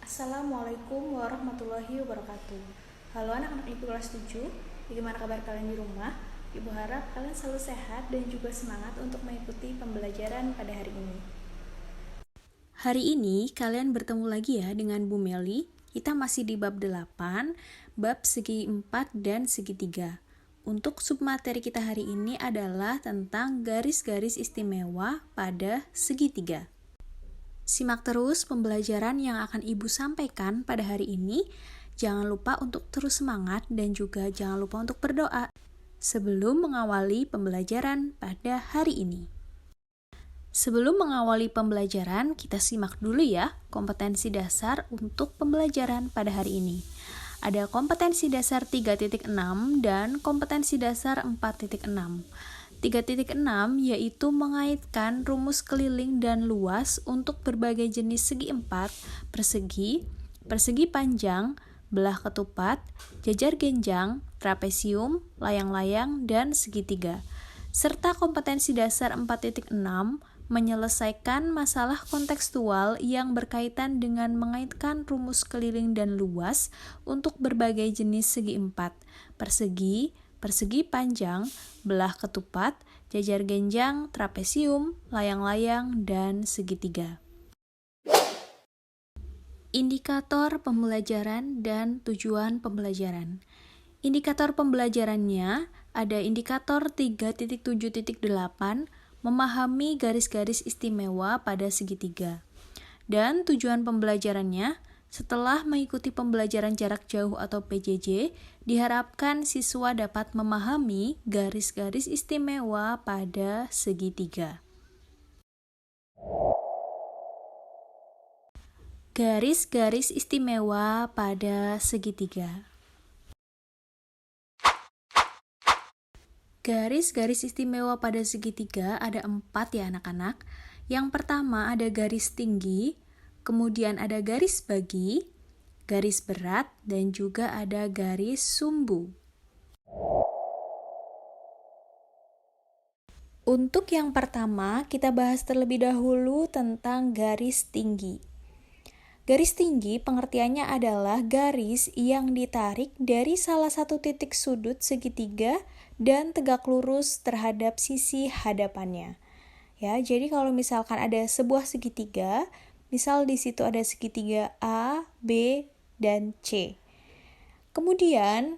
Assalamualaikum warahmatullahi wabarakatuh. Halo anak-anak IPA kelas 7, bagaimana kabar kalian di rumah? Ibu harap kalian selalu sehat dan juga semangat untuk mengikuti pembelajaran pada hari ini. Hari ini kalian bertemu lagi ya dengan Bu Meli. Kita masih di bab 8, bab segi 4 dan segi 3. Untuk submateri kita hari ini adalah tentang garis-garis istimewa pada segi 3. Simak terus pembelajaran yang akan Ibu sampaikan pada hari ini. Jangan lupa untuk terus semangat dan juga jangan lupa untuk berdoa sebelum mengawali pembelajaran pada hari ini. Sebelum mengawali pembelajaran, kita simak dulu ya kompetensi dasar untuk pembelajaran pada hari ini. Ada kompetensi dasar 3.6 dan kompetensi dasar 4.6. 3.6 yaitu mengaitkan rumus keliling dan luas untuk berbagai jenis segi 4, persegi, persegi panjang, belah ketupat, jajar genjang, trapesium, layang-layang, dan segitiga. Serta kompetensi dasar 4.6 menyelesaikan masalah kontekstual yang berkaitan dengan mengaitkan rumus keliling dan luas untuk berbagai jenis segi 4, persegi, persegi panjang, belah ketupat, jajar genjang, trapesium, layang-layang, dan segitiga. Indikator pembelajaran dan tujuan pembelajaran. Indikator pembelajarannya ada indikator 3.7.8, memahami garis-garis istimewa pada segitiga. Dan tujuan pembelajarannya, setelah mengikuti pembelajaran jarak jauh atau PJJ, diharapkan siswa dapat memahami garis-garis istimewa pada segitiga. Garis-garis istimewa pada segitiga. Garis-garis istimewa pada segitiga ada 4 ya anak-anak. Yang pertama ada garis tinggi, kemudian ada garis bagi, garis berat, dan juga ada garis sumbu. Untuk yang pertama, kita bahas terlebih dahulu tentang garis tinggi. Garis tinggi pengertiannya adalah garis yang ditarik dari salah satu titik sudut segitiga dan tegak lurus terhadap sisi hadapannya. Ya, jadi kalau misalkan ada sebuah segitiga, misal di situ ada segitiga A, B, dan C. Kemudian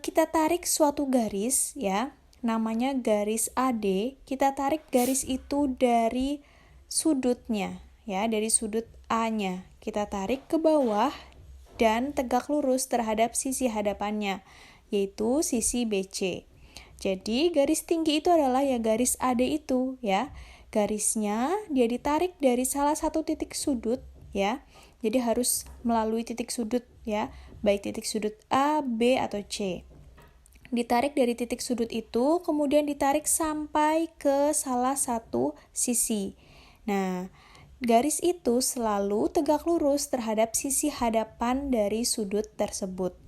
kita tarik suatu garis ya, namanya garis AD. Kita tarik garis itu dari sudutnya ya, dari sudut A-nya. Kita tarik ke bawah dan tegak lurus terhadap sisi hadapannya, yaitu sisi BC. Jadi garis tinggi itu adalah ya garis AD itu ya. Garisnya dia ditarik dari salah satu titik sudut ya. Jadi harus melalui titik sudut ya, baik titik sudut A, B atau C. Ditarik dari titik sudut itu kemudian ditarik sampai ke salah satu sisi. Nah, garis itu selalu tegak lurus terhadap sisi hadapan dari sudut tersebut.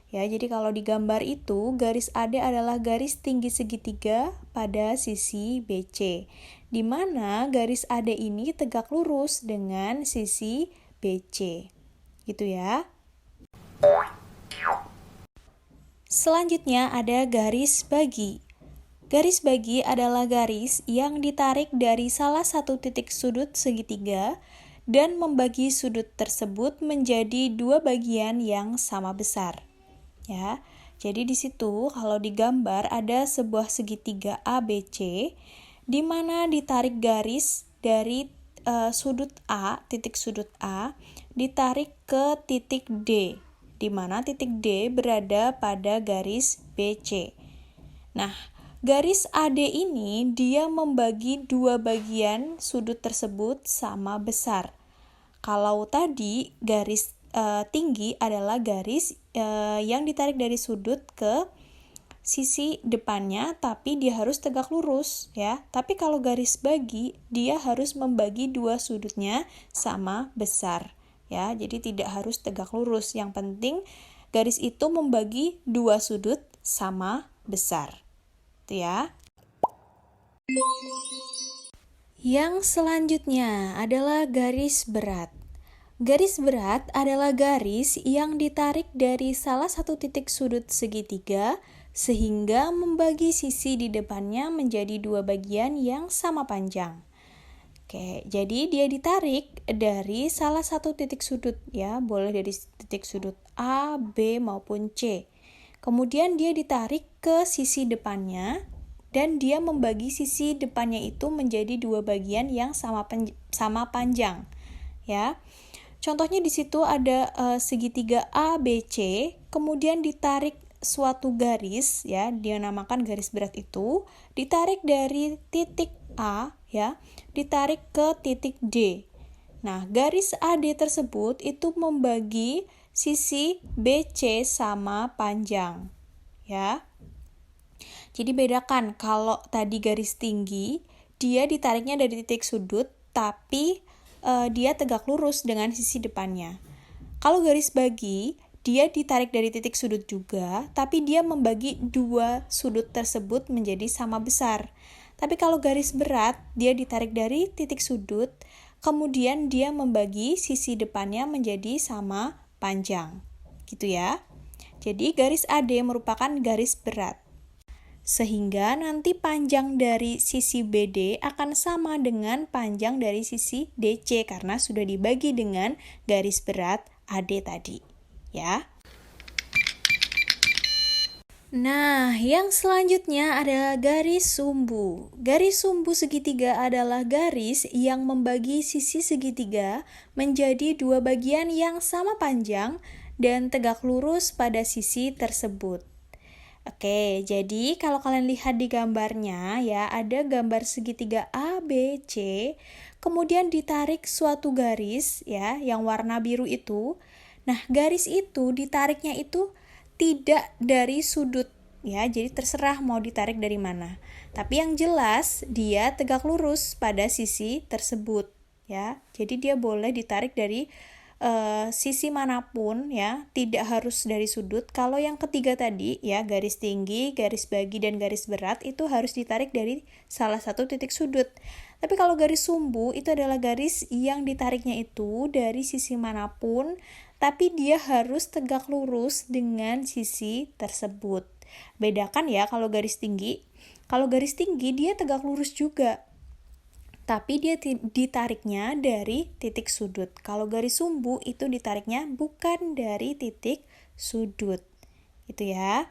Ya, jadi kalau di gambar itu, garis AD adalah garis tinggi segitiga pada sisi BC, di mana garis AD ini tegak lurus dengan sisi BC. Gitu ya. Selanjutnya ada garis bagi. Garis bagi adalah garis yang ditarik dari salah satu titik sudut segitiga dan membagi sudut tersebut menjadi dua bagian yang sama besar. Ya, jadi di situ kalau digambar ada sebuah segitiga ABC di mana ditarik garis dari sudut A, titik sudut A, ditarik ke titik D, di mana titik D berada pada garis BC. Nah, garis AD ini dia membagi dua bagian sudut tersebut sama besar. Kalau tadi garis tinggi adalah garis yang ditarik dari sudut ke sisi depannya, tapi dia harus tegak lurus ya. Tapi kalau garis bagi, dia harus membagi dua sudutnya sama besar ya. Jadi tidak harus tegak lurus. Yang penting garis itu membagi dua sudut sama besar. Itu ya. Yang selanjutnya adalah garis berat. Garis berat adalah garis yang ditarik dari salah satu titik sudut segitiga sehingga membagi sisi di depannya menjadi dua bagian yang sama panjang. Oke, jadi dia ditarik dari salah satu titik sudut ya, boleh dari titik sudut A, B maupun C. Kemudian dia ditarik ke sisi depannya dan dia membagi sisi depannya itu menjadi dua bagian yang sama panjang ya. Contohnya di situ ada segitiga ABC, kemudian ditarik suatu garis ya, dia namakan garis berat itu, ditarik dari titik A ya, ditarik ke titik D. Nah, garis AD tersebut itu membagi sisi BC sama panjang ya. Jadi bedakan, kalau tadi garis tinggi, dia ditariknya dari titik sudut, tapi dia tegak lurus dengan sisi depannya. Kalau garis bagi, dia ditarik dari titik sudut juga, tapi dia membagi dua sudut tersebut menjadi sama besar. Tapi kalau garis berat, dia ditarik dari titik sudut, kemudian dia membagi sisi depannya menjadi sama panjang. Gitu ya. Jadi garis AD merupakan garis berat. Sehingga nanti panjang dari sisi BD akan sama dengan panjang dari sisi DC karena sudah dibagi dengan garis berat AD tadi, ya. Nah, yang selanjutnya adalah garis sumbu. Garis sumbu segitiga adalah garis yang membagi sisi segitiga menjadi dua bagian yang sama panjang dan tegak lurus pada sisi tersebut. Oke, jadi kalau kalian lihat di gambarnya ya, ada gambar segitiga ABC, kemudian ditarik suatu garis ya, yang warna biru itu. Nah, garis itu ditariknya itu tidak dari sudut ya, jadi terserah mau ditarik dari mana. Tapi yang jelas dia tegak lurus pada sisi tersebut ya. Jadi dia boleh ditarik dari sisi manapun ya, tidak harus dari sudut. Kalau yang ketiga tadi ya, garis tinggi, garis bagi, dan garis berat itu harus ditarik dari salah satu titik sudut. Tapi kalau garis sumbu itu adalah garis yang ditariknya itu dari sisi manapun, tapi dia harus tegak lurus dengan sisi tersebut. Bedakan ya, kalau garis tinggi dia tegak lurus juga, tapi dia ditariknya dari titik sudut. Kalau garis sumbu itu ditariknya bukan dari titik sudut. Itu ya.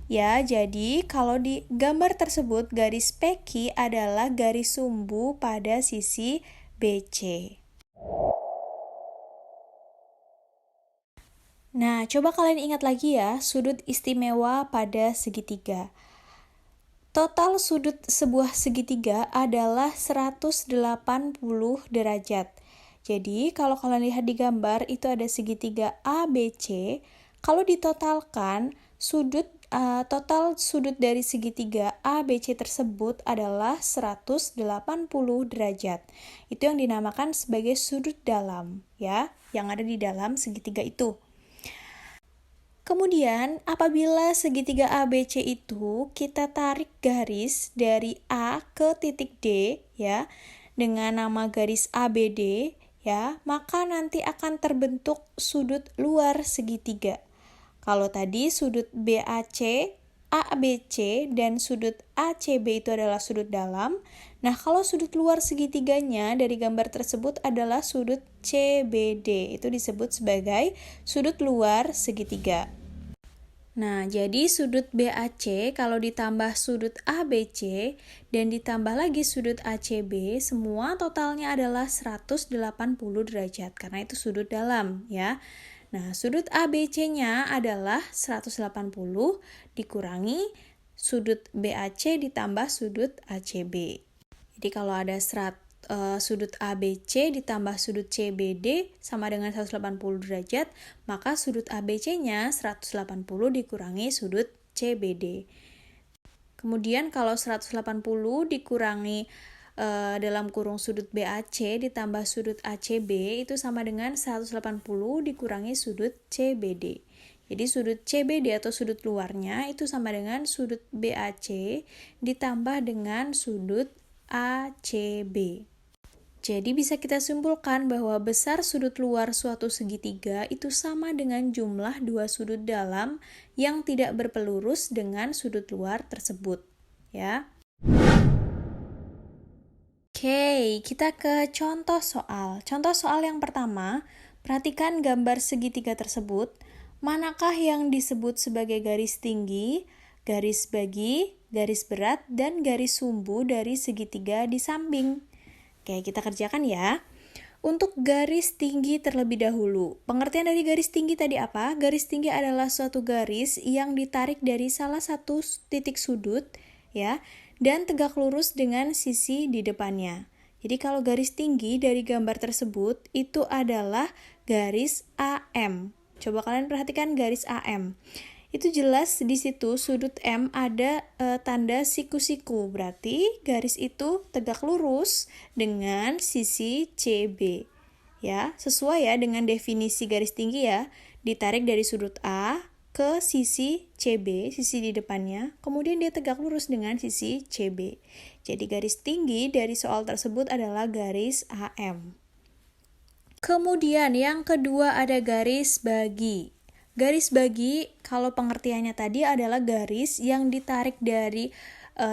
Ya, jadi kalau di gambar tersebut garis PQ adalah garis sumbu pada sisi BC. Nah, coba kalian ingat lagi ya, sudut istimewa pada segitiga. Total sudut sebuah segitiga adalah 180 derajat. Jadi, kalau kalian lihat di gambar, itu ada segitiga ABC. Kalau ditotalkan, total sudut dari segitiga ABC tersebut adalah 180 derajat. Itu yang dinamakan sebagai sudut dalam, ya, yang ada di dalam segitiga itu. Kemudian, apabila segitiga ABC itu kita tarik garis dari A ke titik D ya, dengan nama garis ABD ya, maka nanti akan terbentuk sudut luar segitiga. Kalau tadi sudut BAC, ABC dan sudut ACB itu adalah sudut dalam. Nah, kalau sudut luar segitiganya dari gambar tersebut adalah sudut CBD. Itu disebut sebagai sudut luar segitiga. Nah, jadi sudut BAC kalau ditambah sudut ABC dan ditambah lagi sudut ACB, semua totalnya adalah 180 derajat karena itu sudut dalam ya. Nah, sudut ABC-nya adalah 180 dikurangi sudut BAC ditambah sudut ACB. Jadi kalau ada sudut ABC ditambah sudut CBD sama dengan 180 derajat, maka sudut ABC-nya 180 dikurangi sudut CBD. Kemudian kalau 180 dikurangi dalam kurung sudut BAC ditambah sudut ACB itu sama dengan 180 dikurangi sudut CBD. Jadi sudut CBD atau sudut luarnya itu sama dengan sudut BAC ditambah dengan sudut ACB. Jadi bisa kita simpulkan bahwa besar sudut luar suatu segitiga itu sama dengan jumlah dua sudut dalam yang tidak berpelurus dengan sudut luar tersebut, ya. Oke, kita ke contoh soal. Contoh soal yang pertama, perhatikan gambar segitiga tersebut. Manakah yang disebut sebagai garis tinggi, garis bagi, garis berat, dan garis sumbu dari segitiga di samping? Oke, kita kerjakan ya. Untuk garis tinggi terlebih dahulu. Pengertian dari garis tinggi tadi apa? Garis tinggi adalah suatu garis yang ditarik dari salah satu titik sudut, ya, dan tegak lurus dengan sisi di depannya. Jadi kalau garis tinggi dari gambar tersebut itu adalah garis AM. Coba kalian perhatikan garis AM. Itu jelas di situ sudut M ada tanda siku-siku, berarti garis itu tegak lurus dengan sisi CB. Ya, sesuai ya dengan definisi garis tinggi ya, ditarik dari sudut A ke sisi CB, sisi di depannya, kemudian dia tegak lurus dengan sisi CB. Jadi garis tinggi dari soal tersebut adalah garis AM. Kemudian yang kedua ada garis bagi. Garis bagi, kalau pengertiannya tadi adalah garis yang ditarik dari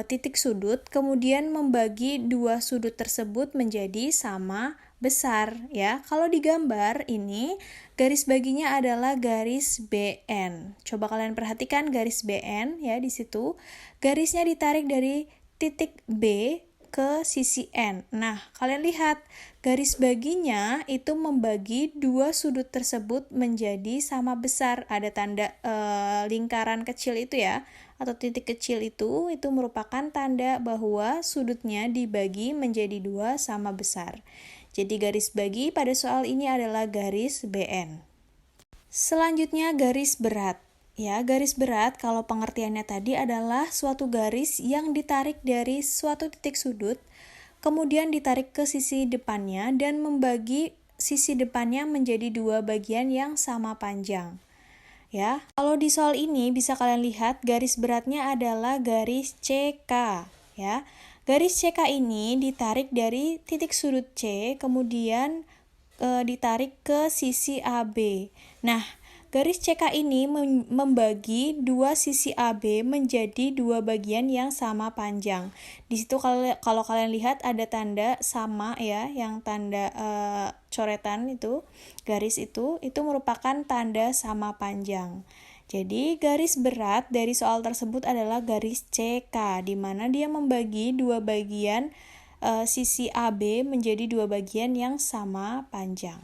titik sudut, kemudian membagi dua sudut tersebut menjadi sama besar, ya. Kalau di gambar ini, garis baginya adalah garis BN. Coba kalian perhatikan garis BN, ya, di situ. Garisnya ditarik dari titik B ke sisi N. Nah, kalian lihat garis baginya itu membagi dua sudut tersebut menjadi sama besar. Ada tanda lingkaran kecil itu ya, atau titik kecil itu merupakan tanda bahwa sudutnya dibagi menjadi dua sama besar. Jadi garis bagi pada soal ini adalah garis BN. Selanjutnya garis berat. Ya, garis berat kalau pengertiannya tadi adalah suatu garis yang ditarik dari suatu titik sudut, kemudian ditarik ke sisi depannya dan membagi sisi depannya menjadi dua bagian yang sama panjang. Ya, kalau di soal ini bisa kalian lihat garis beratnya adalah garis CK, ya. Garis CK ini ditarik dari titik sudut C, kemudian ditarik ke sisi AB. Nah, garis CK ini membagi dua sisi AB menjadi dua bagian yang sama panjang. Di situ kalau kalian lihat ada tanda sama ya, yang tanda coretan itu, garis itu merupakan tanda sama panjang. Jadi garis berat dari soal tersebut adalah garis CK, di mana dia membagi dua bagian sisi AB menjadi dua bagian yang sama panjang.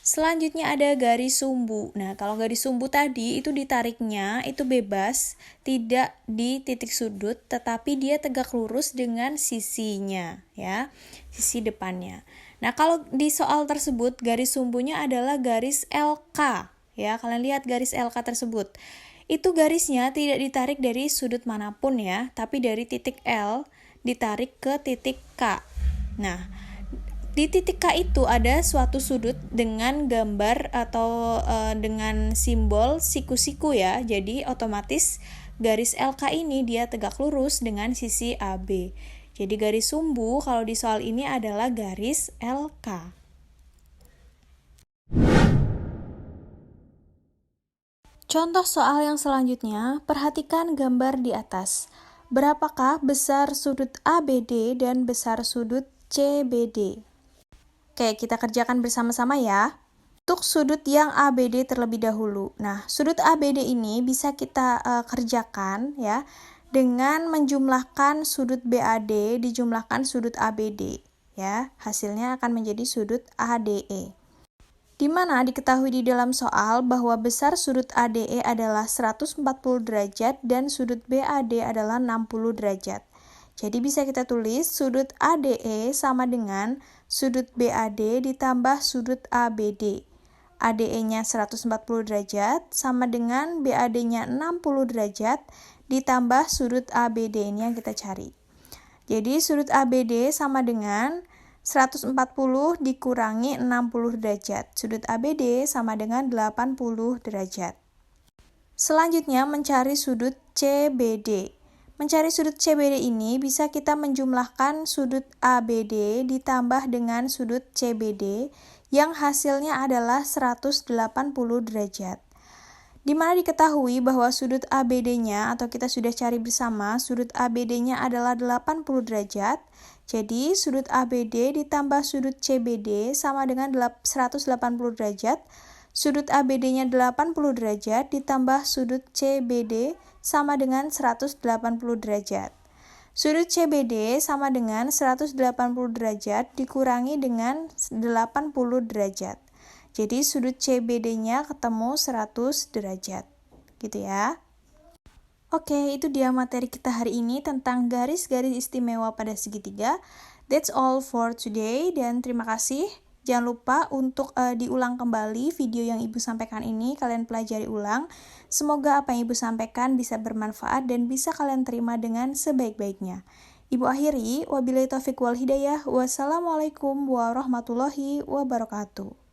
Selanjutnya ada garis sumbu. Nah, kalau garis sumbu tadi itu ditariknya itu bebas, tidak di titik sudut, tetapi dia tegak lurus dengan sisinya, ya, sisi depannya. Nah, kalau di soal tersebut garis sumbunya adalah garis LK, ya. Kalian lihat garis LK tersebut. Itu garisnya tidak ditarik dari sudut manapun ya, tapi dari titik L ditarik ke titik K. Nah, di titik K itu ada suatu sudut dengan gambar atau dengan simbol siku-siku ya. Jadi otomatis garis LK ini dia tegak lurus dengan sisi AB. Jadi garis sumbu kalau di soal ini adalah garis LK. Contoh soal yang selanjutnya, perhatikan gambar di atas. Berapakah besar sudut ABD dan besar sudut CBD? Oke, kita kerjakan bersama-sama ya. Untuk sudut yang ABD terlebih dahulu. Nah, sudut ABD ini bisa kita kerjakan ya dengan menjumlahkan sudut BAD dijumlahkan sudut ABD ya. Hasilnya akan menjadi sudut ADE. Di mana diketahui di dalam soal bahwa besar sudut ADE adalah 140 derajat dan sudut BAD adalah 60 derajat. Jadi bisa kita tulis sudut ADE sama dengan sudut BAD ditambah sudut ABD. ADE-nya 140 derajat sama dengan BAD-nya 60 derajat ditambah sudut ABD ini yang kita cari. Jadi sudut ABD sama dengan 140 dikurangi 60 derajat. Sudut ABD sama dengan 80 derajat. Selanjutnya mencari sudut CBD. Mencari sudut CBD ini bisa kita menjumlahkan sudut ABD ditambah dengan sudut CBD yang hasilnya adalah 180 derajat. Di mana diketahui bahwa sudut ABD-nya atau kita sudah cari bersama sudut ABD-nya adalah 80 derajat. Jadi sudut ABD ditambah sudut CBD sama dengan 180 derajat. Sudut ABD-nya 80 derajat ditambah sudut CBD sama dengan 180 derajat. Sudut CBD sama dengan 180 derajat dikurangi dengan 80 derajat. Jadi sudut CBD-nya ketemu 100 derajat. Gitu ya. Oke, itu dia materi kita hari ini tentang garis-garis istimewa pada segitiga. That's all for today dan terima kasih. Jangan lupa untuk diulang kembali video yang Ibu sampaikan ini, kalian pelajari ulang. Semoga apa yang Ibu sampaikan bisa bermanfaat dan bisa kalian terima dengan sebaik-baiknya. Ibu akhiri, wabillahi taufiq wal hidayah. Wassalamualaikum warahmatullahi wabarakatuh.